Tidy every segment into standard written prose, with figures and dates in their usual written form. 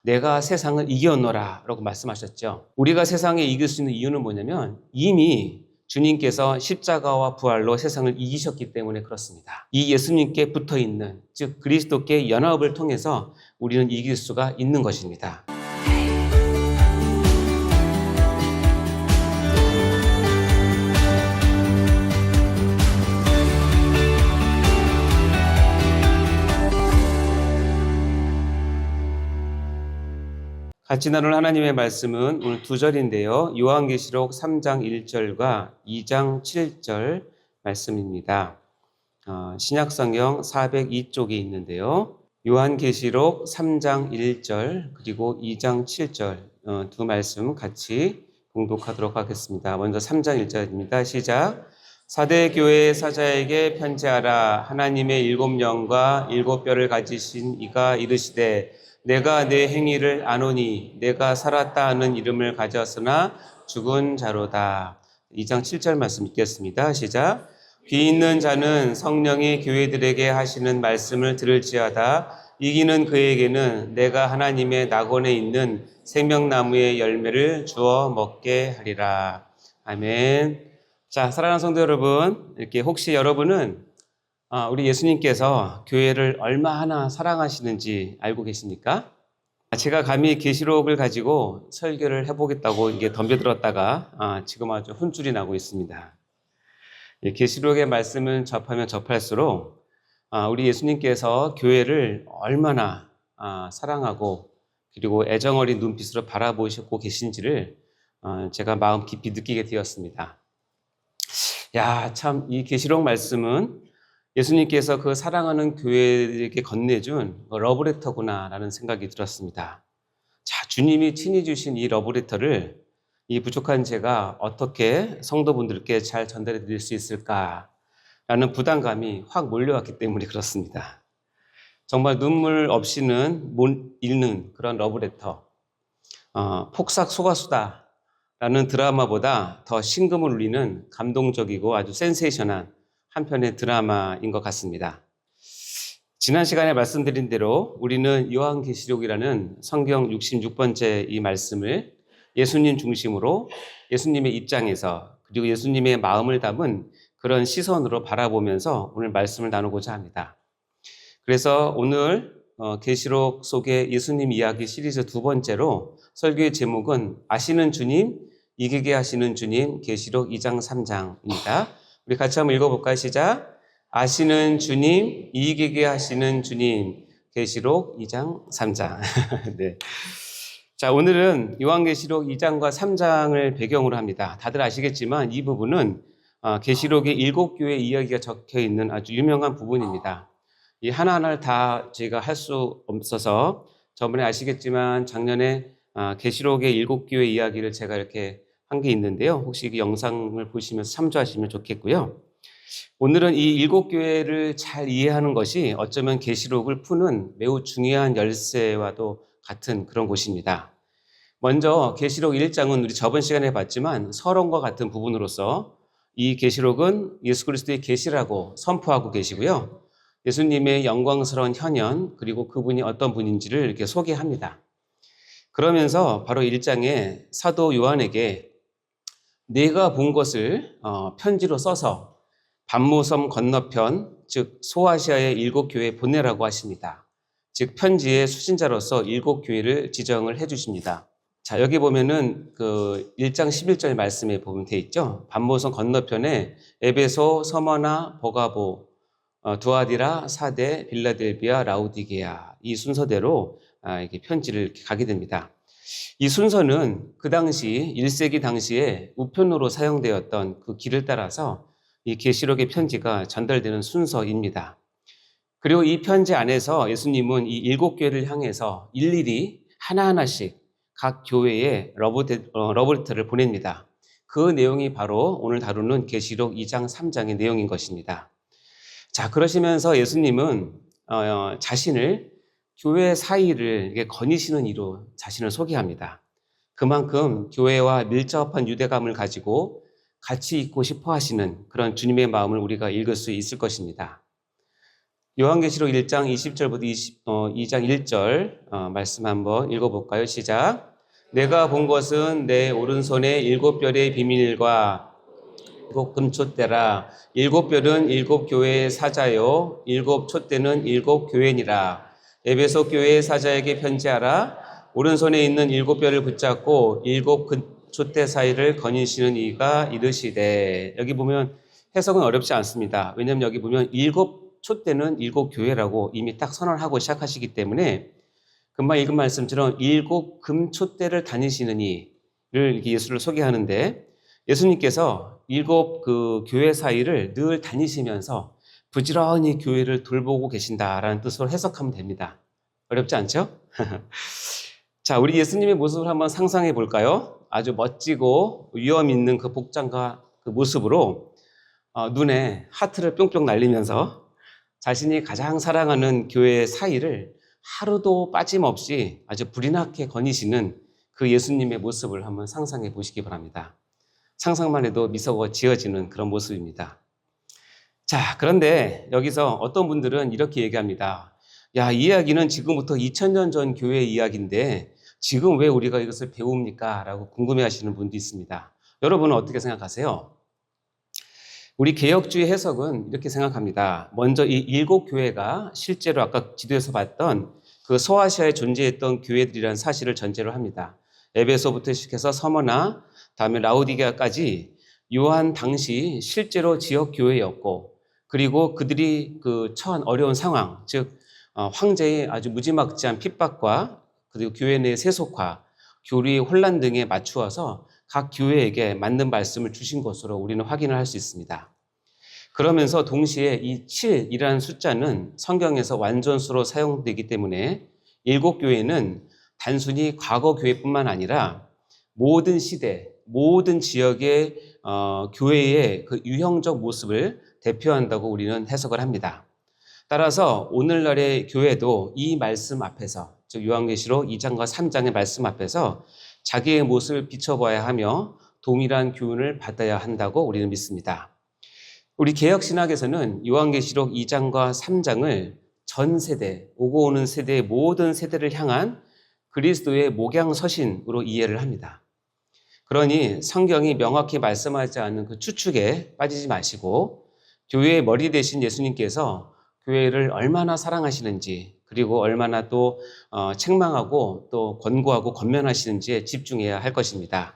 내가 세상을 이겼노라 라고 말씀하셨죠. 우리가 세상을 이길 수 있는 이유는 뭐냐면 이미 주님께서 십자가와 부활로 세상을 이기셨기 때문에 그렇습니다. 이 예수님께 붙어있는, 즉 그리스도께 연합을 통해서 우리는 이길 수가 있는 것입니다. 같이 나눌 하나님의 말씀은 오늘 두 절인데요. 요한계시록 3장 1절과 2장 7절 말씀입니다. 신약성경 402쪽에 있는데요. 요한계시록 3장 1절 그리고 2장 7절 두 말씀 같이 봉독하도록 하겠습니다. 먼저 3장 1절입니다. 시작. 사대 교회의 사자에게 편지하라. 하나님의 일곱 영과 일곱 뼈를 가지신 이가 이르시되 내가 내 행위를 아노니 내가 살았다 하는 이름을 가졌으나 죽은 자로다. 2장 7절 말씀 읽겠습니다. 시작. 귀 있는 자는 성령이 교회들에게 하시는 말씀을 들을지어다. 이기는 그에게는 내가 하나님의 낙원에 있는 생명나무의 열매를 주어 먹게 하리라. 아멘. 자, 사랑하는 성도 여러분, 이렇게 혹시 여러분은 우리 예수님께서 교회를 얼마나 사랑하시는지 알고 계십니까? 제가 감히 계시록을 가지고 설교를 해보겠다고 이게 덤벼들었다가 지금 아주 혼쭐이 나고 있습니다. 계시록의 말씀을 접하면 접할수록 우리 예수님께서 교회를 얼마나 사랑하고 그리고 애정어린 눈빛으로 바라보시고 계신지를 제가 마음 깊이 느끼게 되었습니다. 야, 참 이 계시록 말씀은 예수님께서 그 사랑하는 교회에게 건네준 러브레터구나라는 생각이 들었습니다. 자, 주님이 친히 주신 이 러브레터를 이 부족한 제가 어떻게 성도분들께 잘 전달해 드릴 수 있을까라는 부담감이 확 몰려왔기 때문에 그렇습니다. 정말 눈물 없이는 못 읽는 그런 러브레터. 폭삭 속았수다라는 드라마보다 더 심금을 울리는 감동적이고 아주 센세이션한 한 편의 드라마인 것 같습니다. 지난 시간에 말씀드린 대로 우리는 요한계시록이라는 성경 66번째 이 말씀을 예수님 중심으로 예수님의 입장에서 그리고 예수님의 마음을 담은 그런 시선으로 바라보면서 오늘 말씀을 나누고자 합니다. 그래서 오늘 계시록 속의 예수님 이야기 시리즈 두 번째로 설교의 제목은 아시는 주님, 이기게 하시는 주님, 계시록 2장 3장입니다. 우리 같이 한번 읽어볼까요? 시작. 아시는 주님, 이기게 하시는 주님, 계시록 2장 3장. 네. 자, 오늘은 요한계시록 2장과 3장을 배경으로 합니다. 다들 아시겠지만 이 부분은 계시록의 7교회 이야기가 적혀 있는 아주 유명한 부분입니다. 이 하나하나를 다 저희가 할 수 없어서 저번에 아시겠지만 작년에 계시록의 7교회 이야기를 제가 이렇게 한 게 있는데요. 혹시 그 영상을 보시면서 참조하시면 좋겠고요. 오늘은 이 7교회를 잘 이해하는 것이 어쩌면 계시록을 푸는 매우 중요한 열쇠와도 같은 그런 곳입니다. 먼저 계시록 1장은 우리 저번 시간에 봤지만 서론과 같은 부분으로서 이 계시록은 예수 그리스도의 계시라고 선포하고 계시고요. 예수님의 영광스러운 현현 그리고 그분이 어떤 분인지를 이렇게 소개합니다. 그러면서 바로 1장에 사도 요한에게 내가 본 것을 편지로 써서 반모섬 건너편 즉 소아시아의 7교회에 보내라고 하십니다. 즉 편지의 수신자로서 7교회를 지정을 해 주십니다. 자, 여기 보면은 그 1장 11절 말씀에 보면 돼 있죠. 반모섬 건너편에 에베소, 서머나, 버가보, 두아디라, 사데, 빌라델비아, 라우디게아 이 순서대로 이렇게 편지를 이렇게 가게 됩니다. 이 순서는 그 당시 1세기 당시에 우편으로 사용되었던 그 길을 따라서 이 계시록의 편지가 전달되는 순서입니다. 그리고 이 편지 안에서 예수님은 이 7교회를 향해서 일일이 하나하나씩 각 교회에 러브레터를 보냅니다. 그 내용이 바로 오늘 다루는 계시록 2장 3장의 내용인 것입니다. 자, 그러시면서 예수님은 자신을 교회 사이를 이렇게 거니시는 이로 자신을 소개합니다. 그만큼 교회와 밀접한 유대감을 가지고 같이 있고 싶어 하시는 그런 주님의 마음을 우리가 읽을 수 있을 것입니다. 요한계시록 1장 20절부터 2장 1절 말씀 한번 읽어볼까요? 시작. 내가 본 것은 내 오른손에 7별의 비밀과 7금촛대라. 7별은 7교회의 사자요 7촛대는 7교회니라. 에베소 교회의 사자에게 편지하라. 오른손에 있는 7별을 붙잡고 7금촛대 사이를 거니시는 이가 이르시되. 여기 보면 해석은 어렵지 않습니다. 왜냐하면 여기 보면 7촛대는 7교회라고 이미 딱 선언하고 시작하시기 때문에 금방 읽은 말씀처럼 7금촛대를 다니시는 이를 이렇게 예수를 소개하는데, 예수님께서 7 그 교회 사이를 늘 다니시면서 부지런히 교회를 돌보고 계신다라는 뜻으로 해석하면 됩니다. 어렵지 않죠? 자, 우리 예수님의 모습을 한번 상상해 볼까요? 아주 멋지고 위엄 있는 그 복장과 그 모습으로 눈에 하트를 뿅뿅 날리면서 자신이 가장 사랑하는 교회 사이를 하루도 빠짐없이 아주 불이 나게 거니시는 그 예수님의 모습을 한번 상상해 보시기 바랍니다. 상상만 해도 미소가 지어지는 그런 모습입니다. 자, 그런데 여기서 어떤 분들은 이렇게 얘기합니다. 야, 이 이야기는 지금부터 2000년 전 교회 이야기인데 지금 왜 우리가 이것을 배웁니까? 라고 궁금해 하시는 분도 있습니다. 여러분은 어떻게 생각하세요? 우리 개혁주의 해석은 이렇게 생각합니다. 먼저 이 7교회가 실제로 아까 지도에서 봤던 그 소아시아에 존재했던 교회들이라는 사실을 전제로 합니다. 에베소부터 시작해서 서머나 다음에 라오디게아까지 요한 당시 실제로 지역 교회였고, 그리고 그들이 그 처한 어려운 상황, 즉 황제의 아주 무지막지한 핍박과 그리고 교회 내 세속화, 교리의 혼란 등에 맞추어서 각 교회에게 맞는 말씀을 주신 것으로 우리는 확인을 할 수 있습니다. 그러면서 동시에 이 7이라는 숫자는 성경에서 완전수로 사용되기 때문에 7교회는 단순히 과거 교회뿐만 아니라 모든 시대, 모든 지역의 교회의 그 유형적 모습을 대표한다고 우리는 해석을 합니다. 따라서 오늘날의 교회도 이 말씀 앞에서, 즉 요한계시록 2장과 3장의 말씀 앞에서 자기의 모습을 비춰봐야 하며 동일한 교훈을 받아야 한다고 우리는 믿습니다. 우리 개혁신학에서는 요한계시록 2장과 3장을 전 세대, 오고 오는 세대의 모든 세대를 향한 그리스도의 목양서신으로 이해를 합니다. 그러니 성경이 명확히 말씀하지 않는 그 추측에 빠지지 마시고 교회의 머리 대신 예수님께서 교회를 얼마나 사랑하시는지, 그리고 얼마나 또 책망하고 또 권고하고 권면하시는지에 집중해야 할 것입니다.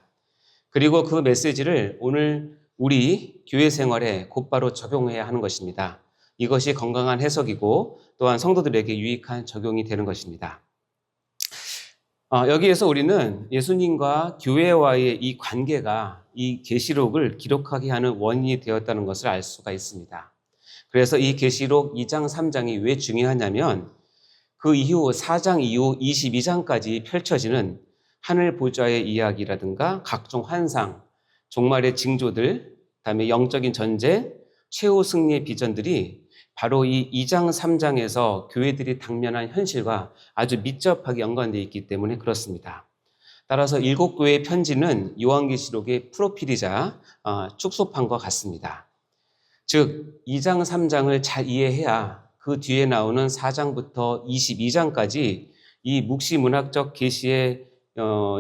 그리고 그 메시지를 오늘 우리 교회 생활에 곧바로 적용해야 하는 것입니다. 이것이 건강한 해석이고 또한 성도들에게 유익한 적용이 되는 것입니다. 여기에서 우리는 예수님과 교회와의 이 관계가 이 계시록을 기록하게 하는 원인이 되었다는 것을 알 수가 있습니다. 그래서 이 계시록 2장, 3장이 왜 중요하냐면 그 이후 4장 이후 22장까지 펼쳐지는 하늘 보좌의 이야기라든가 각종 환상, 종말의 징조들, 그다음에 영적인 전제, 최후 승리의 비전들이 바로 이 2장, 3장에서 교회들이 당면한 현실과 아주密접하게 연관되어 있기 때문에 그렇습니다. 따라서 7교회의 편지는 요한계시록의 프로필이자 축소판과 같습니다. 즉 2장, 3장을 잘 이해해야 그 뒤에 나오는 4장부터 22장까지 이 묵시문학적 계시의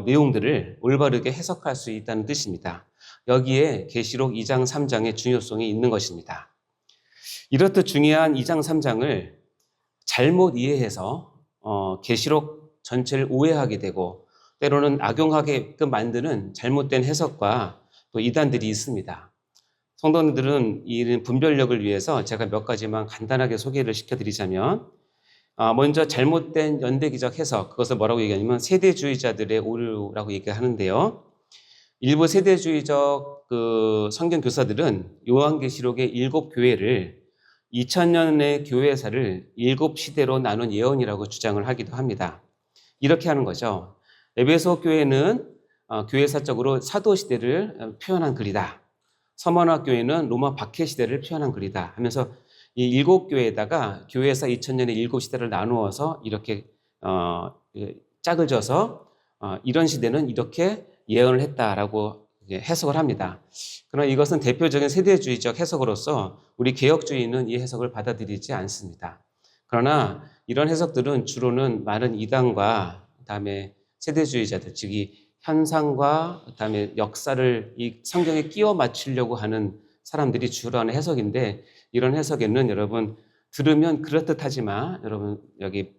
내용들을 올바르게 해석할 수 있다는 뜻입니다. 여기에 계시록 2장, 3장의 중요성이 있는 것입니다. 이렇듯 중요한 2장, 3장을 잘못 이해해서 계시록 전체를 오해하게 되고 때로는 악용하게끔 만드는 잘못된 해석과 또 이단들이 있습니다. 성도님들은 이 분별력을 위해서 제가 몇 가지만 간단하게 소개를 시켜드리자면, 먼저 잘못된 연대기적 해석, 그것을 뭐라고 얘기하냐면 세대주의자들의 오류라고 얘기하는데요. 일부 세대주의적 그 성경 교사들은 요한계시록의 7교회를 2000년의 교회사를 7시대로 나눈 예언이라고 주장을 하기도 합니다. 이렇게 하는 거죠. 에베소 교회는 교회사적으로 사도시대를 표현한 글이다. 서머나 교회는 로마 박해시대를 표현한 글이다 하면서 이 7교회에다가 교회사 2000년의 7시대를 나누어서 이렇게 짝을 져서 이런 시대는 이렇게 예언을 했다라고 해석을 합니다. 그러나 이것은 대표적인 세대주의적 해석으로서 우리 개혁주의는 이 해석을 받아들이지 않습니다. 그러나 이런 해석들은 주로는 많은 이단과 그다음에 세대주의자들, 즉 이 현상과 그다음에 역사를 이 성경에 끼워 맞추려고 하는 사람들이 주로 하는 해석인데, 이런 해석에는 여러분 들으면 그럴듯하지만 여러분 여기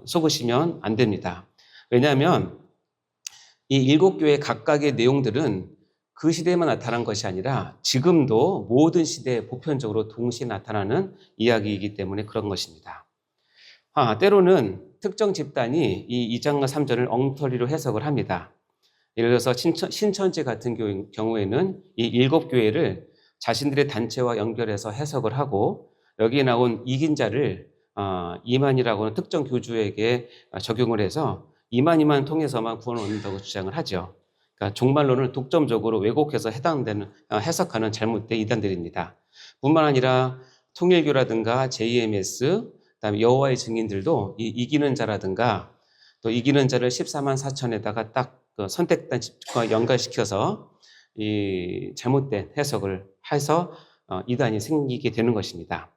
속으시면 안 됩니다. 왜냐하면 이 일곱 교회 각각의 내용들은 그 시대에만 나타난 것이 아니라 지금도 모든 시대에 보편적으로 동시에 나타나는 이야기이기 때문에 그런 것입니다. 때로는 특정 집단이 이 2장과 3절을 엉터리로 해석을 합니다. 예를 들어서 신천지 같은 경우에는 이 일곱 교회를 자신들의 단체와 연결해서 해석을 하고, 여기에 나온 이긴 자를 이만이라고 하는 특정 교주에게 적용을 해서 이만희만 통해서만 구원을 얻는다고 주장을 하죠. 그러니까 종말론을 독점적으로 왜곡해서 해석하는 잘못된 이단들입니다. 뿐만 아니라 통일교라든가 JMS, 그다음에 여호와의 증인들도 이 이기는 자라든가 또 이기는 자를 14만 4천에다가 딱 선택된 집과 연관시켜서 이 잘못된 해석을 해서 이단이 생기게 되는 것입니다.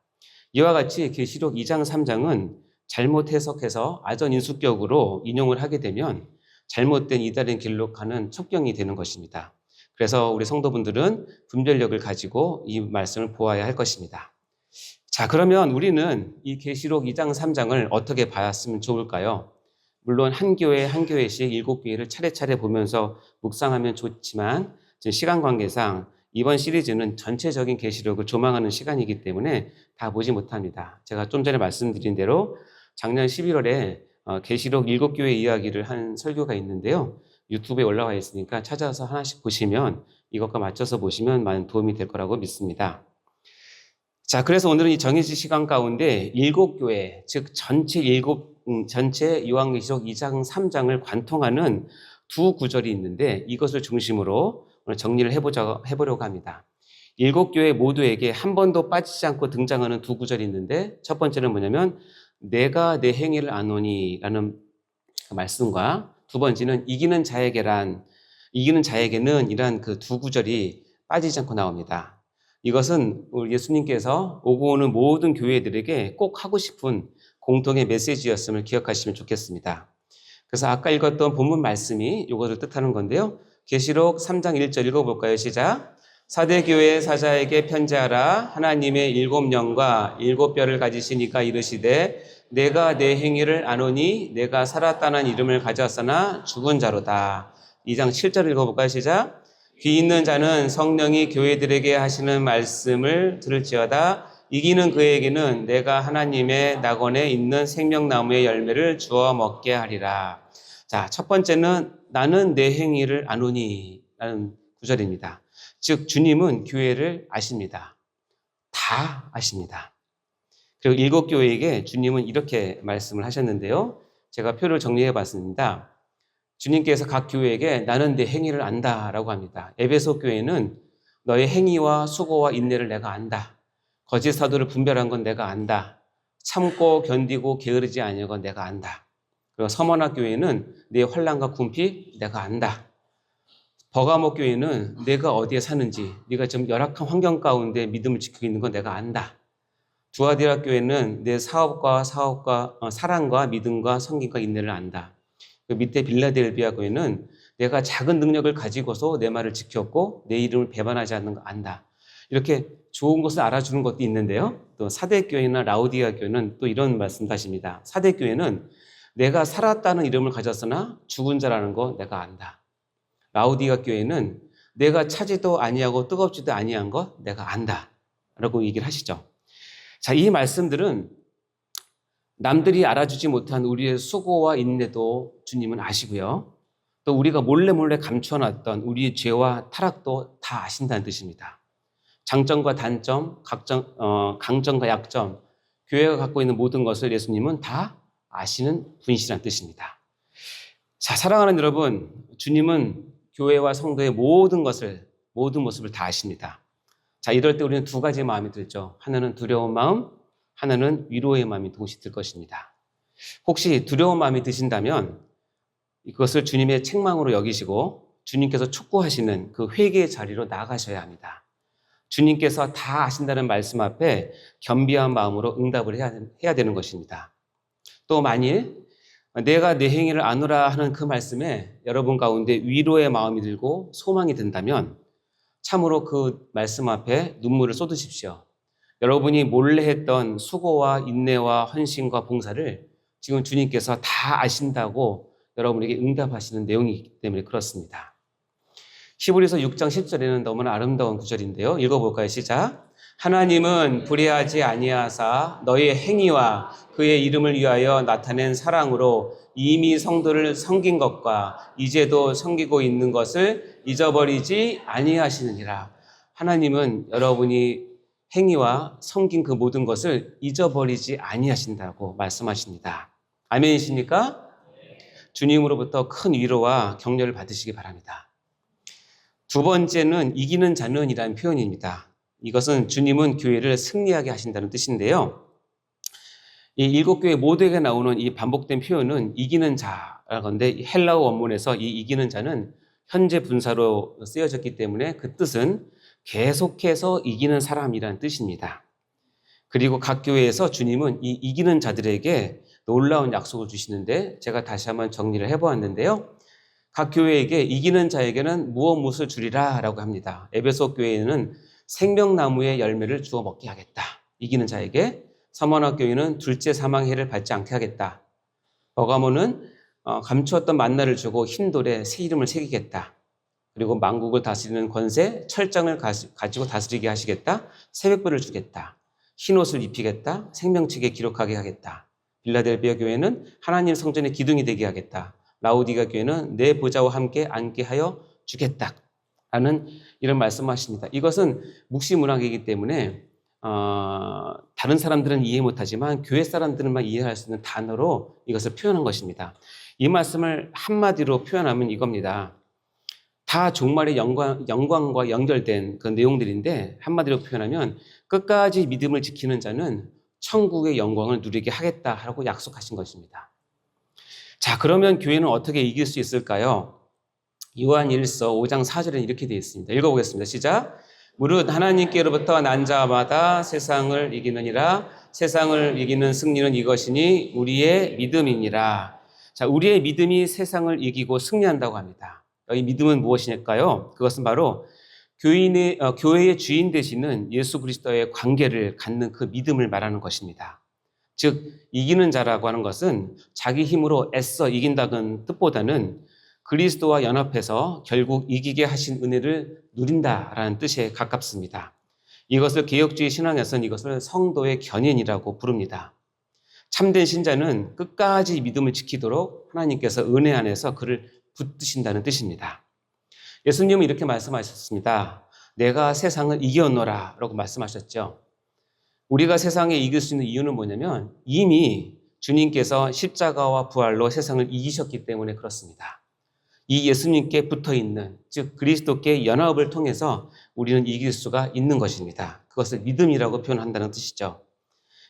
이와 같이 계시록 2장 3장은 잘못 해석해서 아전인수격으로 인용을 하게 되면 잘못된 이단의 길로 가는 촉경이 되는 것입니다. 그래서 우리 성도분들은 분별력을 가지고 이 말씀을 보아야 할 것입니다. 자, 그러면 우리는 이 계시록 2장 3장을 어떻게 봤으면 좋을까요? 물론 한 교회 한 교회씩 7교회를 차례차례 보면서 묵상하면 좋지만 지금 시간 관계상 이번 시리즈는 전체적인 계시록을 조망하는 시간이기 때문에 다 보지 못합니다. 제가 좀 전에 말씀드린 대로 작년 11월에 계시록 7교회 이야기를 한 설교가 있는데요. 유튜브에 올라와 있으니까 찾아서 하나씩 보시면 이것과 맞춰서 보시면 많은 도움이 될 거라고 믿습니다. 자, 그래서 오늘은 이 정해진 시간 가운데 7교회, 즉 전체 요한계시록 2장 3장을 관통하는 두 구절이 있는데 이것을 중심으로 오늘 정리를 해보려고 합니다. 7교회 모두에게 한 번도 빠지지 않고 등장하는 두 구절이 있는데, 첫 번째는 뭐냐면 내가 내 행위를 아노니 라는 말씀과 두 번째는 이기는 자에게는 이란 그 두 구절이 빠지지 않고 나옵니다. 이것은 우리 예수님께서 오고 오는 모든 교회들에게 꼭 하고 싶은 공통의 메시지였음을 기억하시면 좋겠습니다. 그래서 아까 읽었던 본문 말씀이 이것을 뜻하는 건데요. 계시록 3장 1절 읽어볼까요? 시작. 사대교회 사자에게 편지하라. 하나님의 7영과 7뼈를 가지신 이가 이르시되 내가 내 행위를 아노니 내가 살았다는 이름을 가졌으나 죽은 자로다. 2장 7절 읽어볼까요? 시작. 귀 있는 자는 성령이 교회들에게 하시는 말씀을 들을지어다. 이기는 그에게는 내가 하나님의 낙원에 있는 생명나무의 열매를 주어 먹게 하리라. 자, 첫 번째는 나는 내 행위를 아노니 라는 구절입니다. 즉 주님은 교회를 아십니다. 다 아십니다. 그리고 7교회에게 주님은 이렇게 말씀을 하셨는데요. 제가 표를 정리해 봤습니다. 주님께서 각 교회에게 나는 내 행위를 안다라고 합니다. 에베소 교회는 너의 행위와 수고와 인내를 내가 안다. 거짓 사도를 분별한 건 내가 안다. 참고 견디고 게으르지 아니한 건 내가 안다. 그리고 서머나 교회는 내 환난과 궁핍 내가 안다. 버가모 교회는 내가 어디에 사는지, 네가 좀 열악한 환경 가운데 믿음을 지키고 있는 건 내가 안다. 두아디라 교회는 내 사랑과 믿음과 성김과 인내를 안다. 그 밑에 빌라델비아 교회는 내가 작은 능력을 가지고서 내 말을 지켰고 내 이름을 배반하지 않는 거 안다. 이렇게 좋은 것을 알아주는 것도 있는데요. 또 사대교회나 라우디아 교회는 또 이런 말씀도 하십니다. 사대교회는 내가 살았다는 이름을 가졌으나 죽은 자라는 거 내가 안다. 라우디아 교회는 내가 차지도 아니하고 뜨겁지도 아니한 거 내가 안다. 라고 얘기를 하시죠. 자, 이 말씀들은 남들이 알아주지 못한 우리의 수고와 인내도 주님은 아시고요. 또 우리가 몰래 감춰놨던 우리의 죄와 타락도 다 아신다는 뜻입니다. 장점과 단점, 강점과 약점, 교회가 갖고 있는 모든 것을 예수님은 다 아시는 분이시라는 뜻입니다. 자, 사랑하는 여러분, 주님은 교회와 성도의 모든 모습을 다 아십니다. 자, 이럴 때 우리는 두 가지 마음이 들죠. 하나는 두려운 마음, 하나는 위로의 마음이 동시에 들 것입니다. 혹시 두려운 마음이 드신다면 이것을 주님의 책망으로 여기시고 주님께서 촉구하시는 그 회개의 자리로 나아가셔야 합니다. 주님께서 다 아신다는 말씀 앞에 겸비한 마음으로 응답을 해야 되는 것입니다. 또 만일 내가 내 행위를 아노라 하는 그 말씀에 여러분 가운데 위로의 마음이 들고 소망이 든다면 참으로 그 말씀 앞에 눈물을 쏟으십시오. 여러분이 몰래 했던 수고와 인내와 헌신과 봉사를 지금 주님께서 다 아신다고 여러분에게 응답하시는 내용이기 때문에 그렇습니다. 히브리서 6장 10절에는 너무나 아름다운 구절인데요. 읽어볼까요? 시작. 하나님은 불의하지 아니하사 너의 행위와 그의 이름을 위하여 나타낸 사랑으로 이미 성도를 섬긴 것과 이제도 섬기고 있는 것을 잊어버리지 아니하시느니라. 하나님은 여러분이 행위와 섬긴 그 모든 것을 잊어버리지 아니하신다고 말씀하십니다. 아멘이십니까? 주님으로부터 큰 위로와 격려를 받으시기 바랍니다. 두 번째는 이기는 자는이라는 표현입니다. 이것은 주님은 교회를 승리하게 하신다는 뜻인데요. 이 7교회 모두에게 나오는 이 반복된 표현은 이기는 자라는 건데 헬라어 원문에서 이 이기는 자는 현재 분사로 쓰여졌기 때문에 그 뜻은 계속해서 이기는 사람이라는 뜻입니다. 그리고 각 교회에서 주님은 이 이기는 자들에게 놀라운 약속을 주시는데 제가 다시 한번 정리를 해보았는데요. 각 교회에게 이기는 자에게는 무엇을 주리라 라고 합니다. 에베소 교회에는 생명나무의 열매를 주워 먹게 하겠다. 이기는 자에게. 서머나 교회는 둘째 사망해를 받지 않게 하겠다. 버가모는 감추었던 만나를 주고 흰돌에 새 이름을 새기겠다. 그리고 만국을 다스리는 권세, 철장을 가지고 다스리게 하시겠다. 새벽별을 주겠다. 흰옷을 입히겠다. 생명책에 기록하게 하겠다. 빌라델비아 교회는 하나님 성전의 기둥이 되게 하겠다. 라우디가 교회는 내 보좌와 함께 앉게 하여 주겠다. 라는 이런 말씀하십니다. 이것은 묵시문학이기 때문에 다른 사람들은 이해 못하지만 교회 사람들만 이해할 수 있는 단어로 이것을 표현한 것입니다. 이 말씀을 한마디로 표현하면 이겁니다. 다 종말의 영광과 연결된 그 내용들인데 한마디로 표현하면 끝까지 믿음을 지키는 자는 천국의 영광을 누리게 하겠다라고 약속하신 것입니다. 자, 그러면 교회는 어떻게 이길 수 있을까요? 요한 1서 5장 4절에는 이렇게 되어 있습니다. 읽어보겠습니다. 시작. 무릇 하나님께로부터 난 자마다 세상을 이기느니라. 세상을 이기는 승리는 이것이니 우리의 믿음이니라. 자, 우리의 믿음이 세상을 이기고 승리한다고 합니다. 이 믿음은 무엇일까요? 그것은 바로 교회의 주인 되시는 예수 그리스도의 관계를 갖는 그 믿음을 말하는 것입니다. 즉 이기는 자라고 하는 것은 자기 힘으로 애써 이긴다는 뜻보다는 그리스도와 연합해서 결국 이기게 하신 은혜를 누린다라는 뜻에 가깝습니다. 이것을 개혁주의 신앙에서는 이것을 성도의 견인이라고 부릅니다. 참된 신자는 끝까지 믿음을 지키도록 하나님께서 은혜 안에서 그를 붙드신다는 뜻입니다. 예수님은 이렇게 말씀하셨습니다. 내가 세상을 이겼노라 라고 말씀하셨죠. 우리가 세상에 이길 수 있는 이유는 뭐냐면 이미 주님께서 십자가와 부활로 세상을 이기셨기 때문에 그렇습니다. 이 예수님께 붙어있는 즉 그리스도께 연합을 통해서 우리는 이길 수가 있는 것입니다. 그것을 믿음이라고 표현한다는 뜻이죠.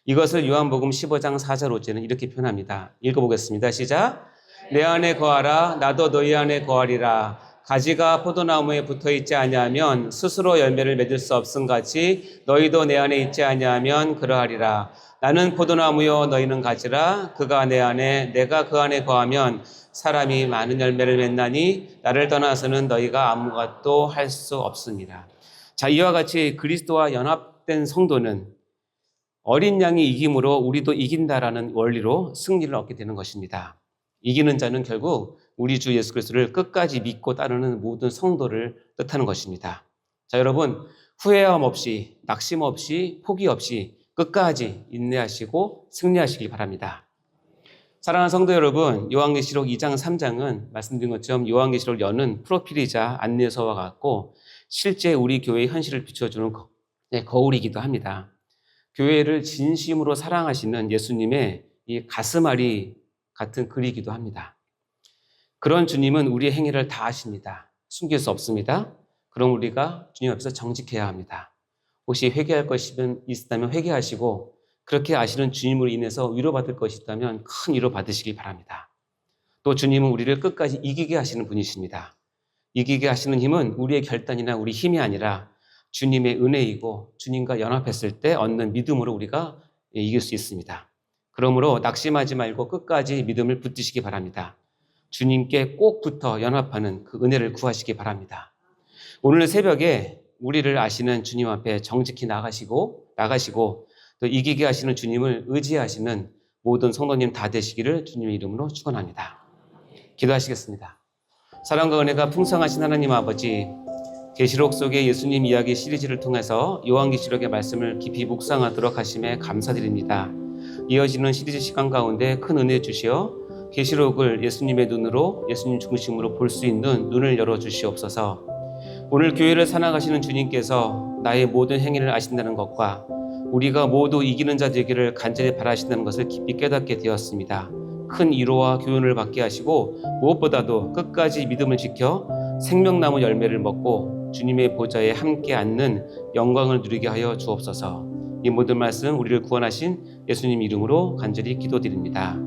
이것을 요한복음 15장 4절 5절은 이렇게 표현합니다. 읽어보겠습니다. 시작. 내 안에 거하라 나도 너희 안에 거하리라. 가지가 포도나무에 붙어있지 아니하면 스스로 열매를 맺을 수 없음같이 너희도 내 안에 있지 아니하면 그러하리라. 나는 포도나무요 너희는 가지라. 그가 내 안에 내가 그 안에 거하면 사람이 많은 열매를 맺나니 나를 떠나서는 너희가 아무것도 할 수 없습니다. 자, 이와 같이 그리스도와 연합된 성도는 어린 양이 이김으로 우리도 이긴다라는 원리로 승리를 얻게 되는 것입니다. 이기는 자는 결국 우리 주 예수 그리스도를 끝까지 믿고 따르는 모든 성도를 뜻하는 것입니다. 자, 여러분 후회함 없이 낙심 없이 포기 없이 끝까지 인내하시고 승리하시길 바랍니다. 사랑하는 성도 여러분, 요한계시록 2장 3장은 말씀드린 것처럼 요한계시록을 여는 프로필이자 안내서와 같고 실제 우리 교회의 현실을 비춰주는 거울이기도 합니다. 교회를 진심으로 사랑하시는 예수님의 이 가슴앓이 같은 글이기도 합니다. 그런 주님은 우리의 행위를 다 아십니다. 숨길 수 없습니다. 그럼 우리가 주님 앞에서 정직해야 합니다. 혹시 회개할 것이 있다면 회개하시고 그렇게 아시는 주님으로 인해서 위로받을 것이 있다면 큰 위로 받으시기 바랍니다. 또 주님은 우리를 끝까지 이기게 하시는 분이십니다. 이기게 하시는 힘은 우리의 결단이나 우리 힘이 아니라 주님의 은혜이고 주님과 연합했을 때 얻는 믿음으로 우리가 이길 수 있습니다. 그러므로 낙심하지 말고 끝까지 믿음을 붙드시기 바랍니다. 주님께 꼭 붙어 연합하는 그 은혜를 구하시기 바랍니다. 오늘 새벽에 우리를 아시는 주님 앞에 정직히 나가시고 또 이기게 하시는 주님을 의지하시는 모든 성도님 다 되시기를 주님의 이름으로 축원합니다. 기도하시겠습니다. 사랑과 은혜가 풍성하신 하나님 아버지, 계시록 속의 예수님 이야기 시리즈를 통해서 요한계시록의 말씀을 깊이 묵상하도록 하심에 감사드립니다. 이어지는 시리즈 시간 가운데 큰 은혜 주시어 계시록을 예수님의 눈으로, 예수님 중심으로 볼 수 있는 눈을 열어주시옵소서. 오늘 교회를 사랑하시는 주님께서 나의 모든 행위를 아신다는 것과 우리가 모두 이기는 자 되기를 간절히 바라신다는 것을 깊이 깨닫게 되었습니다. 큰 위로와 교훈을 받게 하시고 무엇보다도 끝까지 믿음을 지켜 생명나무 열매를 먹고 주님의 보좌에 함께 앉는 영광을 누리게 하여 주옵소서. 이 모든 말씀 우리를 구원하신 예수님 이름으로 간절히 기도드립니다.